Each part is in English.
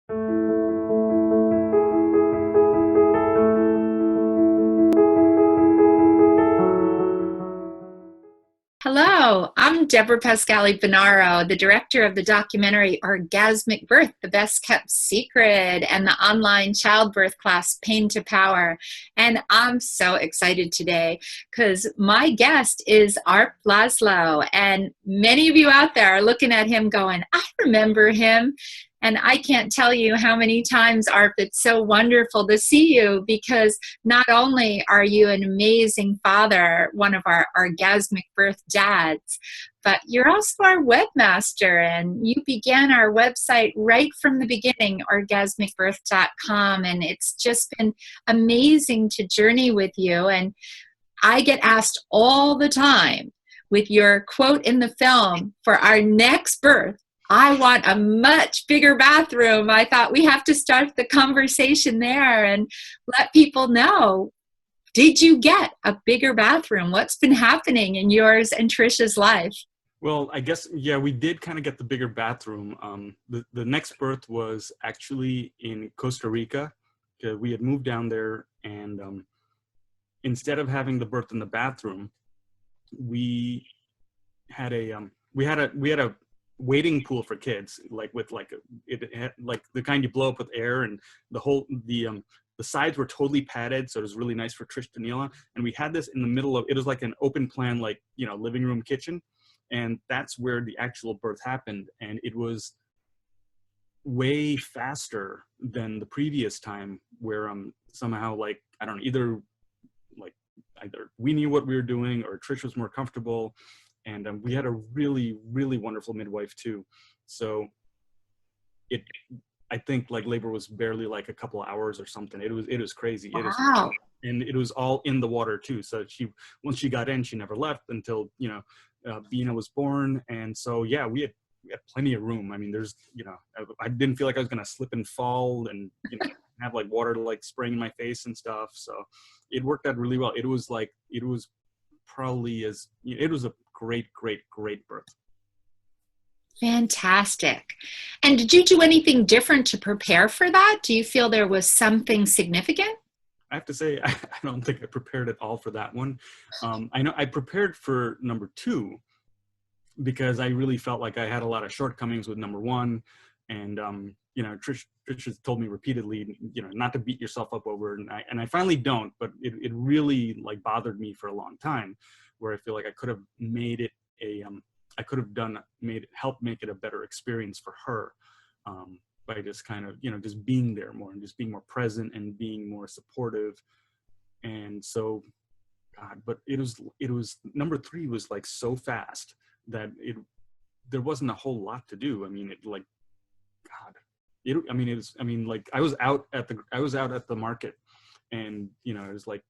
Hello, I'm Deborah Pascali-Bonaro, the director of the documentary Orgasmic Birth, the Best Kept Secret, and the online childbirth class Pain to Power. And I'm so excited today because my guest is Arp Laszlo. And many of you out there are looking at him going, I remember him. And I can't tell you how many times, Arp, it's so wonderful to see you, because not only are you an amazing father, one of our Orgasmic Birth dads, but you're also our webmaster, and you began our website right from the beginning, orgasmicbirth.com, and it's just been amazing to journey with you. And I get asked all the time, with your quote in the film, for our next birth, I want a much bigger bathroom. I thought we have to start the conversation there and let people know, did you get a bigger bathroom? What's been happening in yours and Trisha's life? Well, I guess, yeah, we did kind of get the bigger bathroom. The next birth was actually in Costa Rica. We had moved down there, and instead of having the birth in the bathroom, we had a wading pool for kids, it had like the kind you blow up with air, and the sides were totally padded, so it was really nice for Trish to kneel on. And we had this in the middle of it. Was like an open plan, like, you know, living room, kitchen, and that's where the actual birth happened. And it was way faster than the previous time, where somehow, like, I don't know, either we knew what we were doing or Trish was more comfortable. And we had a really, really wonderful midwife too. So I think like labor was barely like a couple of hours or something. It was crazy. Wow. And it was all in the water too. So once she got in, she never left until, Bina was born. And so, yeah, we had plenty of room. I mean, there's, I didn't feel like I was going to slip and fall and, have like water like spraying in my face and stuff. So it worked out really well. It was a great birth. Fantastic. And did you do anything different to prepare for that? Do you feel there was something significant? I have to say, I don't think I prepared at all for that one. I know I prepared for number 2 because I really felt like I had a lot of shortcomings with number 1. And, Trish has told me repeatedly, not to beat yourself up over it. And I finally don't, but it really like bothered me for a long time, where I feel like I could have made it help make it a better experience for her, by just kind of, just being there more and just being more present and being more supportive. And so, God, but it was number 3 was like so fast that there wasn't a whole lot to do. I mean, I was out at the market, and, it was like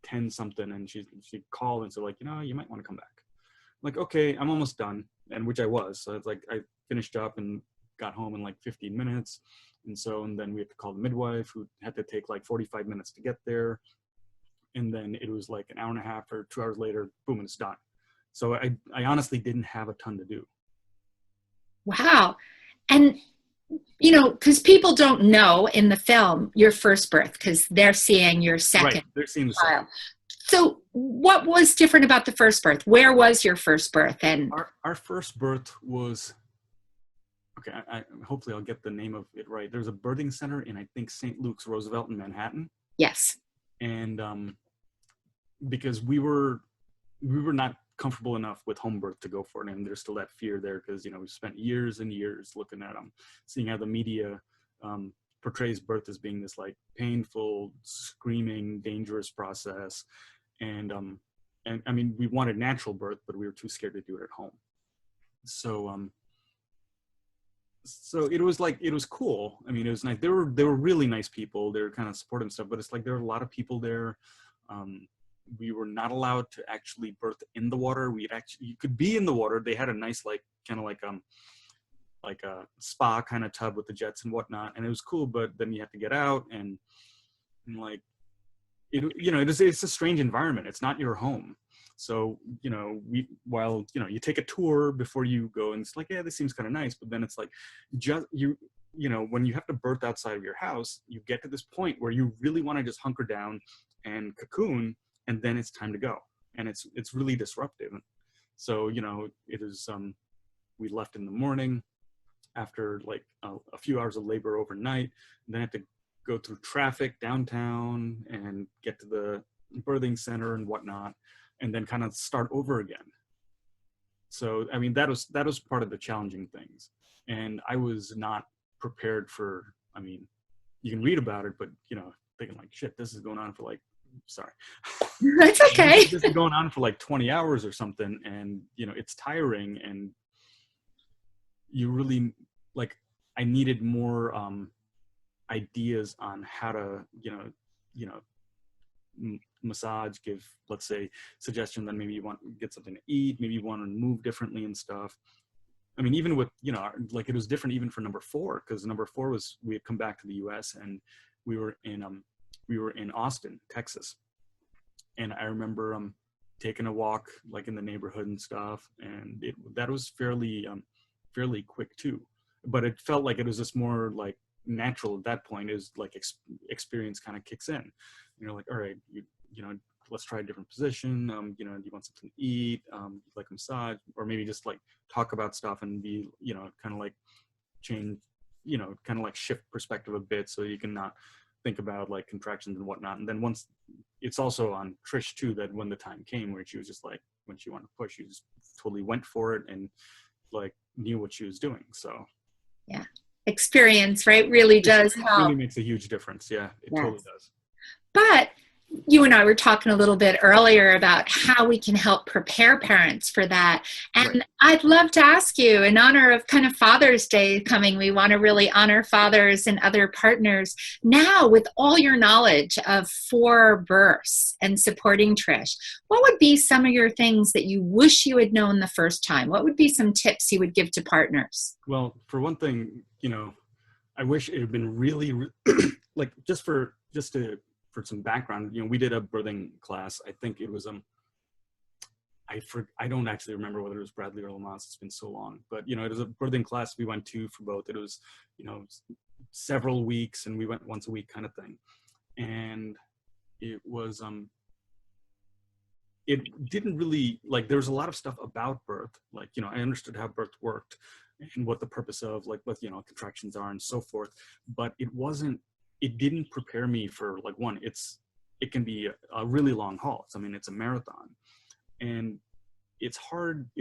10 something, and she called and said, like, you might want to come back. I'm like, okay, I'm almost done. And which I was. So it's like I finished up and got home in like 15 minutes. And then we had to call the midwife, who had to take like 45 minutes to get there. And then it was like an hour and a half or 2 hours later, boom, and it's done. So I honestly didn't have a ton to do. Wow. And because people don't know in the film your first birth, because they're seeing your second. Right, they're seeing the second. So what was different about the first birth? Where was your first birth? And our first birth was, okay, hopefully I'll get the name of it right. There's a birthing center in, I think, St. Luke's Roosevelt in Manhattan. Yes. And because we were not comfortable enough with home birth to go for it, and there's still that fear there, because we spent years and years looking at seeing how the media portrays birth as being this like painful, screaming, dangerous process, and I mean, we wanted natural birth, but we were too scared to do it at home. So it was cool. I mean, it was nice. They were really nice people. They were kind of supportive and stuff, but it's like there were a lot of people there. We were not allowed to actually birth in the water. You could be in the water. They had a nice, like, kind of like a spa kind of tub with the jets and whatnot, and it was cool. But then you have to get out, and like, it's a strange environment. It's not your home. So, you take a tour before you go, and it's like, yeah, this seems kind of nice, but then it's like, when you have to birth outside of your house, you get to this point where you really want to just hunker down and cocoon, and then it's time to go. And it's really disruptive. So, it is, we left in the morning after like a few hours of labor overnight, and then had to go through traffic downtown and get to the birthing center and whatnot, and then kind of start over again. So, I mean, that was part of the challenging things. And I was not prepared for, I mean, you can read about it, but, thinking like, shit, this is going on for like, sorry. That's okay. This is going on for like 20 hours or something. And, it's tiring, and you really, like, I needed more ideas on how to, massage, give, let's say, suggestion that maybe you want to get something to eat, maybe you want to move differently and stuff. I mean, even with, like, it was different even for number 4, because number 4 was, we had come back to the US, and we were in Austin, Texas. And I remember taking a walk like in the neighborhood and stuff, and that was fairly quick too. But it felt like it was just more like natural at that point. Is like experience kind of kicks in. You're like, all right, let's try a different position. Do you want something to eat? Like a massage, or maybe just like talk about stuff and be, kind of like change, kind of like shift perspective a bit, so you can not think about like contractions and whatnot. And then once, it's also on Trish too, that when the time came where she was just like, when she wanted to push, she just totally went for it and like knew what she was doing. So yeah, experience, right, really does help. Really makes a huge difference. Yeah, it totally does. But you and I were talking a little bit earlier about how we can help prepare parents for that. And right. I'd love to ask you, in honor of kind of Father's Day coming, we want to really honor fathers and other partners. Now, with all your knowledge of 4 births and supporting Trish, what would be some of your things that you wish you had known the first time? What would be some tips you would give to partners? Well, for one thing, I wish it had been really, like, for some background, we did a birthing class. I think it was I don't actually remember whether it was Bradley or Lamas. It's been so long, but it was a birthing class we went to for both. It was several weeks, and we went once a week kind of thing. And it was it didn't really, like, there was a lot of stuff about birth, like, I understood how birth worked and what the purpose of, like, what contractions are and so forth, but it didn't prepare me for, like, one, it can be a really long haul. It's a marathon, and it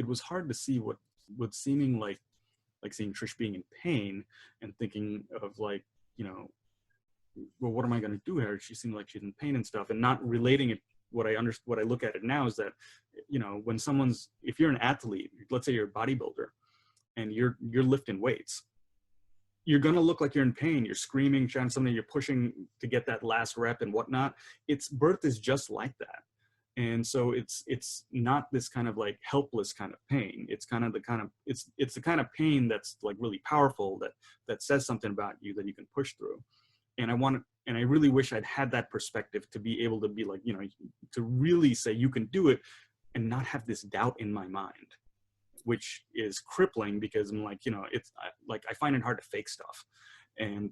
was hard to see what seeming like seeing Trish being in pain and thinking of, like, well, what am I going to do here? She seemed like she's in pain and stuff, and not relating it. What I look at it now is that, when if you're an athlete, let's say you're a bodybuilder and you're lifting weights, you're going to look like you're in pain. You're screaming, shouting something, you're pushing to get that last rep and whatnot. Birth is just like that. And so it's not this kind of like helpless kind of pain. It's kind of it's the kind of pain that's like really powerful, that says something about you that you can push through. And I really wish I'd had that perspective to be able to be like, to really say you can do it and not have this doubt in my mind, which is crippling, because I'm like, I find it hard to fake stuff. And,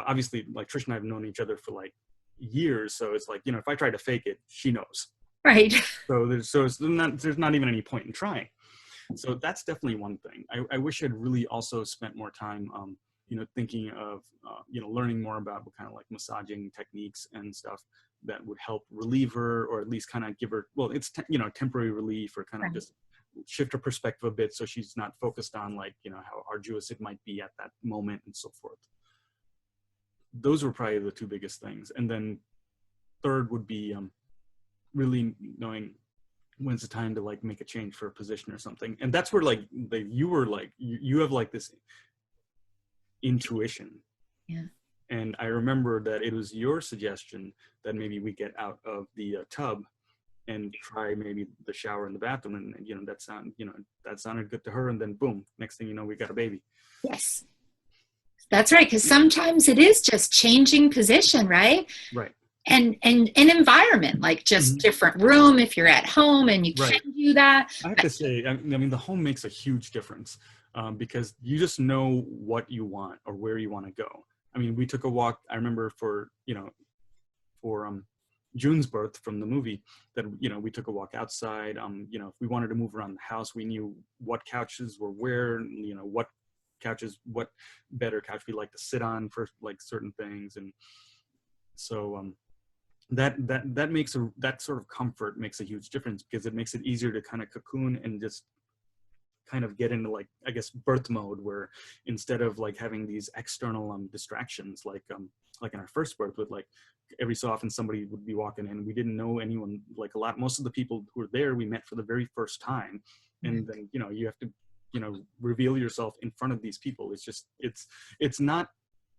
obviously, like, Trish and I have known each other for like years. So it's like, if I try to fake it, she knows. Right. So there's not even any point in trying. So that's definitely one thing. I wish I'd really also spent more time, thinking of, learning more about what kind of like massaging techniques and stuff that would help relieve her, or at least kind of give her, well, it's, temporary relief, or kind of just shift her perspective a bit, so she's not focused on, like, how arduous it might be at that moment and so forth. Those were probably the 2 biggest things. And then third would be really knowing when's the time to, like, make a change for a position or something. And that's where, like, you were like, you have like this intuition. Yeah. And I remember that it was your suggestion that maybe we get out of the tub and try maybe the shower in the bathroom, and that sounded good to her, and then boom, next thing you know, we got a baby. Yes, that's right, because sometimes it is just changing position, right? Right. And an environment, like just different room if you're at home and you can do that. I have to say, I mean, the home makes a huge difference. because you just know what you want or where you want to go. I mean, we took a walk, I remember for June's birth from the movie, that, we took a walk outside. If we wanted to move around the house, we knew what couches were where, what better couch we like to sit on for like certain things. And so that makes that sort of comfort makes a huge difference, because it makes it easier to kind of cocoon and just kind of get into, like, I guess, birth mode, where instead of like having these external distractions, like in our first birth, with like every so often somebody would be walking in, we didn't know anyone, like most of the people who were there we met for the very first time. And then you have to reveal yourself in front of these people. It's just it's not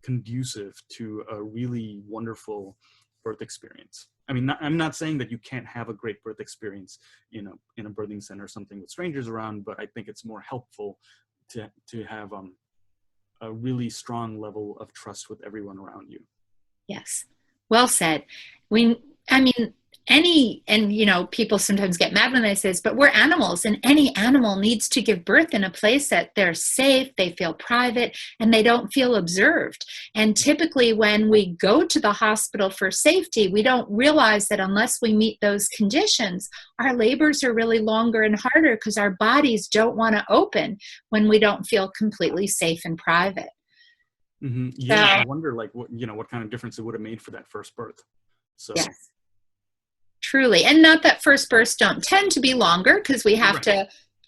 conducive to a really wonderful birth experience. I mean, I'm not saying that you can't have a great birth experience in a birthing center or something with strangers around, but I think it's more helpful to have a really strong level of trust with everyone around you. Yes. Well said. People sometimes get mad when I say this, but we're animals, and any animal needs to give birth in a place that they're safe, they feel private, and they don't feel observed. And typically when we go to the hospital for safety, we don't realize that unless we meet those conditions, our labors are really longer and harder, because our bodies don't want to open when we don't feel completely safe and private. Mm-hmm. Yeah, I wonder, like, what kind of difference it would have made for that first birth. So yes. Truly. And not that first births don't tend to be longer, because we have to,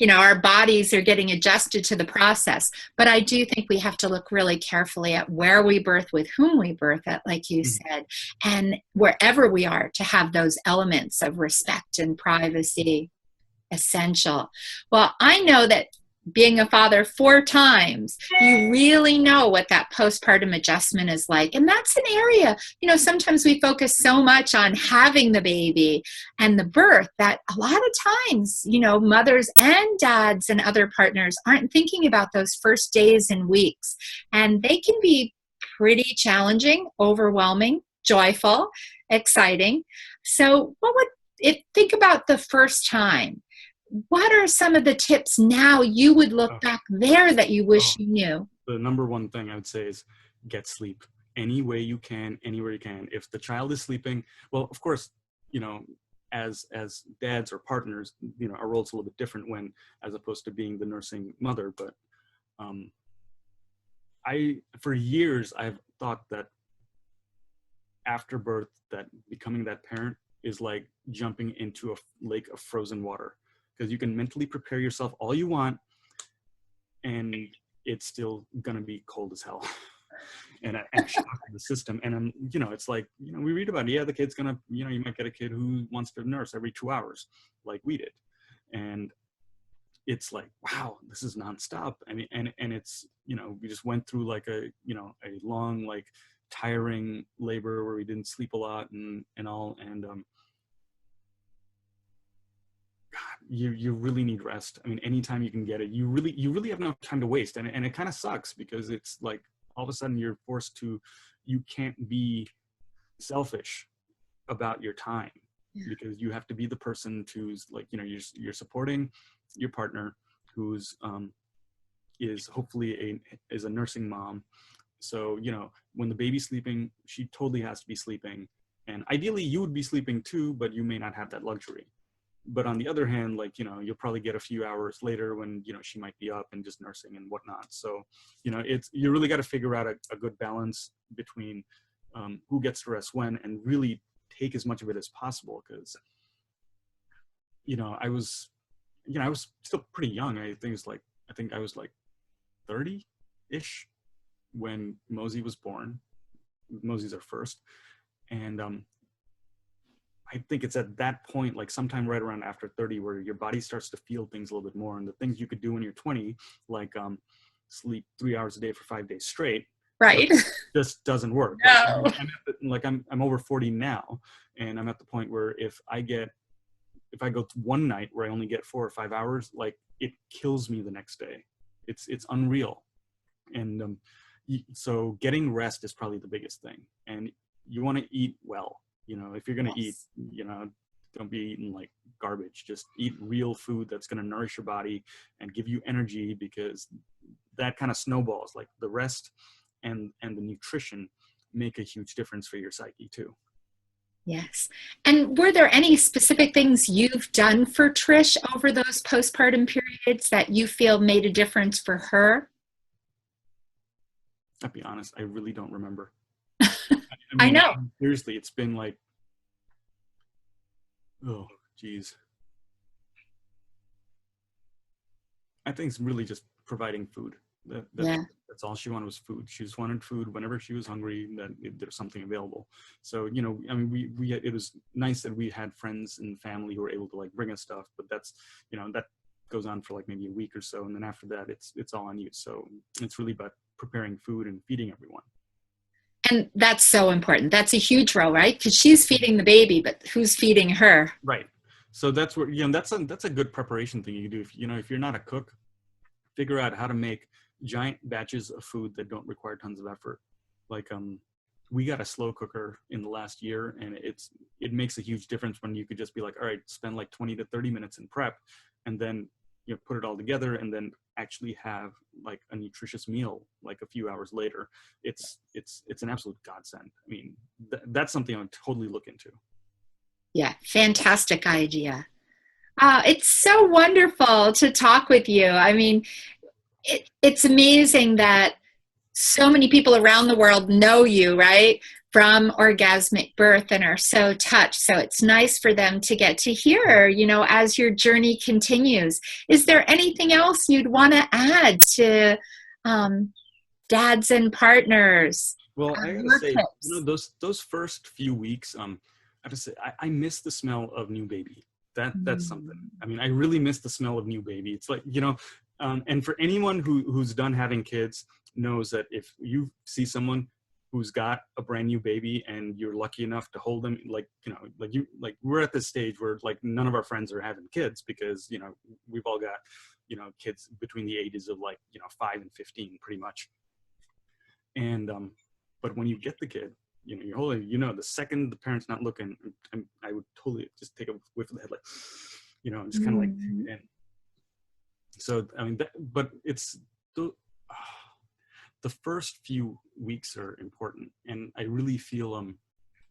our bodies are getting adjusted to the process. But I do think we have to look really carefully at where we birth, with whom we birth at, like you said, and wherever we are, to have those elements of respect and privacy essential. Well, I know that being a father 4 times, you really know what that postpartum adjustment is like. And that's an area, sometimes we focus so much on having the baby and the birth that a lot of times, mothers and dads and other partners aren't thinking about those first days and weeks. And they can be pretty challenging, overwhelming, joyful, exciting. So think about the first time. What are some of the tips now you would look back there that you wish you knew? The number one thing I would say is get sleep any way you can, anywhere you can. If the child is sleeping, well, of course, as dads or partners, our role's a little bit different as opposed to being the nursing mother. But for years, I've thought that after birth, that becoming that parent is like jumping into a lake of frozen water. Because you can mentally prepare yourself all you want, and it's still gonna be cold as hell, and shock the system. And it's like, we read about it. Yeah, the kid's gonna, you might get a kid who wants to nurse every 2 hours, like we did, and it's like, wow, this is nonstop. I mean, and it's, we just went through like a long, like, tiring labor where we didn't sleep a lot and all, and you really need rest. I mean, anytime you can get it, you really have no time to waste. And it kind of sucks, because it's like all of a sudden you're forced to, you can't be selfish about your time, because you have to be the person who's like, you're supporting your partner, who's is hopefully is a nursing mom. So, when the baby's sleeping, she totally has to be sleeping. And ideally you would be sleeping too, but you may not have that luxury. But on the other hand, like, you'll probably get a few hours later when, she might be up and just nursing and whatnot. So, you really got to figure out a good balance between who gets to rest when, and really take as much of it as possible. Because, I was still pretty young. I think I was like 30-ish when Mosey was born. Mosey's our first. And I think it's at that point, like sometime right around after 30, where your body starts to feel things a little bit more. And the things you could do when you're 20, like sleep 3 hours a day for 5 days straight, right, just doesn't work. No. I'm over 40 now, and I'm at the point where if I go one night where I only get 4 or 5 hours, like, it kills me the next day. It's unreal. And so getting rest is probably the biggest thing. And you want to eat well. If you're going to eat, don't be eating like garbage. Just eat real food that's going to nourish your body and give you energy, because, that kind of snowballs, like the rest and the nutrition make a huge difference for your psyche too. Yes. And were there any specific things you've done for Trish over those postpartum periods that you feel made a difference for her? I'll be honest, I really don't remember. I know. Seriously, it's been like, oh, geez. I think it's really just providing food. That's all she wanted was food. She just wanted food whenever she was hungry, that there's something available. So, you know, I mean, it was nice that we had friends and family who were able to like bring us stuff, but that's, you know, that goes on for like maybe a week or so. And then after that, it's all on you. So it's really about preparing food and feeding everyone. And that's so important. That's a huge role, right? Because she's feeding the baby, but who's feeding her? Right. So that's where, you know, that's a good preparation thing you can do. If, you know, if you're not a cook, figure out how to make giant batches of food that don't require tons of effort. Like, we got a slow cooker in the last year, and it makes a huge difference when you could just be like, all right, spend like 20 to 30 minutes in prep, and then, you know, put it all together, and then actually have like a nutritious meal like a few hours later. It's an absolute godsend. I mean, that's something I would totally look into. Yeah, fantastic idea. It's so wonderful to talk with you. I mean, it's amazing that so many people around the world know you, right, from Orgasmic Birth and are so touched. So it's nice for them to get to hear, you know, as your journey continues. Is there anything else you'd want to add to dads and partners? Well, I gotta say, you know, those first few weeks, I have to say, I miss the smell of new baby. That's something. I mean, I really miss the smell of new baby. It's like, you know, and for anyone who's done having kids knows that if you see someone who's got a brand new baby and you're lucky enough to hold them, like, you know, like we're at this stage where like none of our friends are having kids because, you know, we've all got, you know, kids between the ages of like, you know, 5 and 15 pretty much. And, but when you get the kid, you know, you're holding, you know, the second the parent's not looking, I would totally just take a whiff of the head, like, you know, and just kind of like take it in. So, I mean, but it's the first few weeks are important. And I really feel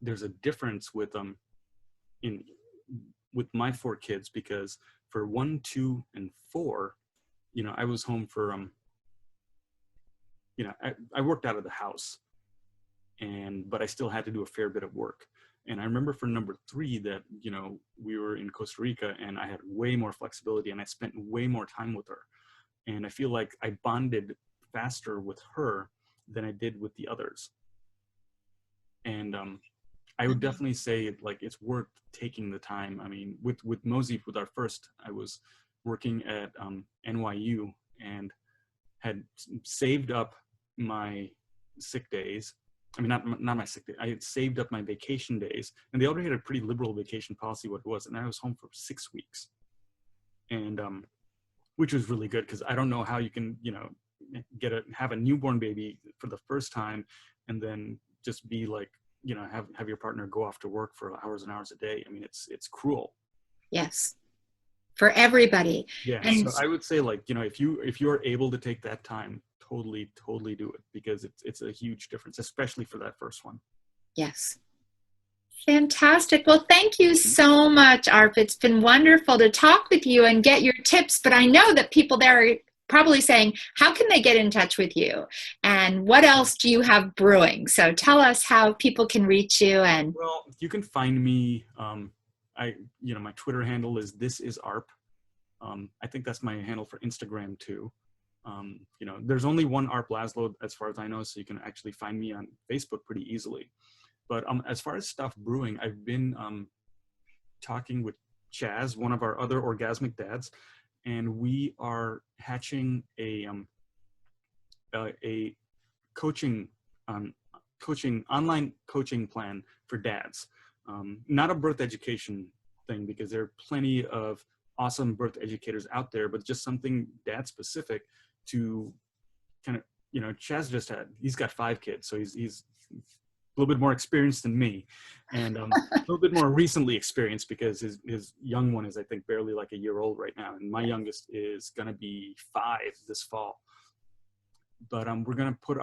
there's a difference with with my 4 kids, because for 1, 2, and 4, you know, I was home for, you know, I worked out of the house, but I still had to do a fair bit of work. And I remember for number 3 that, you know, we were in Costa Rica and I had way more flexibility and I spent way more time with her. And I feel like I bonded faster with her than I did with the others. And I would definitely say like it's worth taking the time. I mean, with Mosey, with our first, I was working at NYU and had saved up my sick days. I mean, not my sick day. I had saved up my vacation days, and they already had a pretty liberal vacation policy, what it was. And I was home for 6 weeks, and which was really good because I don't know how you can, you know, have a newborn baby for the first time, and then just be like, you know, have your partner go off to work for hours and hours a day. I mean, it's cruel. Yes, for everybody. Yeah. And so I would say, like, you know, if you are able to take that time, totally do it, because it's a huge difference, especially for that first one. yes. Fantastic. Well, thank you so much, Arp. It's been wonderful to talk with you and get your tips, but I know that people there are probably saying, how can they get in touch with you? And what else do you have brewing? So tell us how people can reach you. And well, you can find me, you know, my Twitter handle is thisisarp. I think that's my handle for Instagram too. You know, there's only one Arp Laszlo as far as I know, so you can actually find me on Facebook pretty easily. But as far as stuff brewing, I've been talking with Chaz, one of our other Orgasmic dads, and we are hatching a coaching online coaching plan for dads. Not a birth education thing, because there are plenty of awesome birth educators out there, but just something dad specific to kind of, you know, Chaz he's got 5 kids, so he's a little bit more experienced than me, and a little bit more recently experienced, because his young one is, I think, barely like a year old right now, and my youngest is going to be 5 this fall. but we're going to put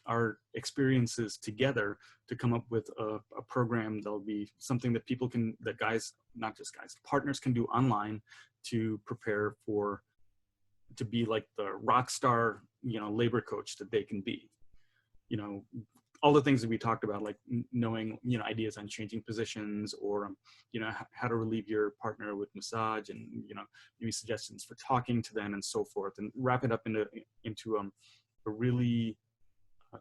our experiences together to come up with a program that'll be something that people can, that guys, not just guys, partners can do online to prepare for, to be like the rock star, you know, labor coach that they can be. You know, all the things that we talked about, like knowing, you know, ideas on changing positions, or, you know, how to relieve your partner with massage, and, you know, maybe suggestions for talking to them and so forth, and wrap it up into a really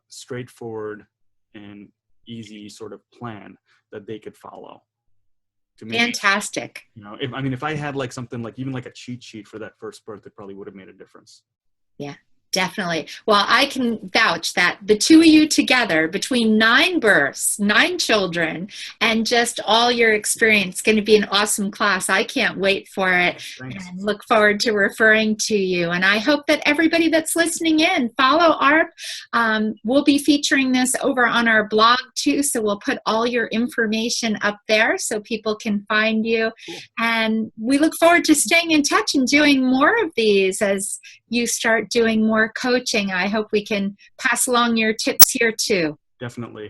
straightforward and easy sort of plan that they could follow. To make, fantastic. You know, if I had like something like, even like a cheat sheet for that first birth, it probably would have made a difference. Yeah, definitely. Well, I can vouch that the two of you together, between 9 births, 9 children, and just all your experience, going to be an awesome class. I can't wait for it. Thanks. And look forward to referring to you. And I hope that everybody that's listening in, follow ARP. We'll be featuring this over on our blog too, so we'll put all your information up there so people can find you. Cool. And we look forward to staying in touch and doing more of these as you start doing more coaching. I hope we can pass along your tips here too. Definitely.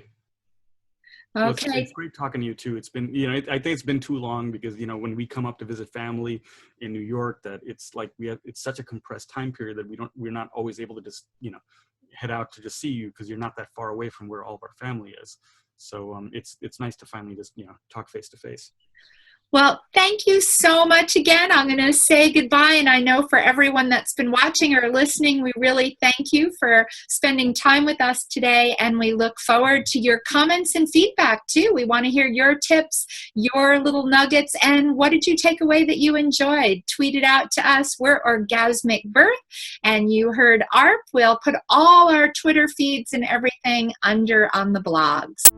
Okay. Well, it's great talking to you too. It's been, you know, I think it's been too long, because, you know, when we come up to visit family in New York, that it's like it's such a compressed time period that we're not always able to just, you know, head out to just see you, because you're not that far away from where all of our family is. So it's nice to finally just, you know, talk face to face. Well, thank you so much again. I'm going to say goodbye, and I know for everyone that's been watching or listening, we really thank you for spending time with us today, and we look forward to your comments and feedback too. We want to hear your tips, your little nuggets, and what did you take away that you enjoyed? Tweet it out to us. We're Orgasmic Birth, and you heard ARP. We'll put all our Twitter feeds and everything under on the blogs.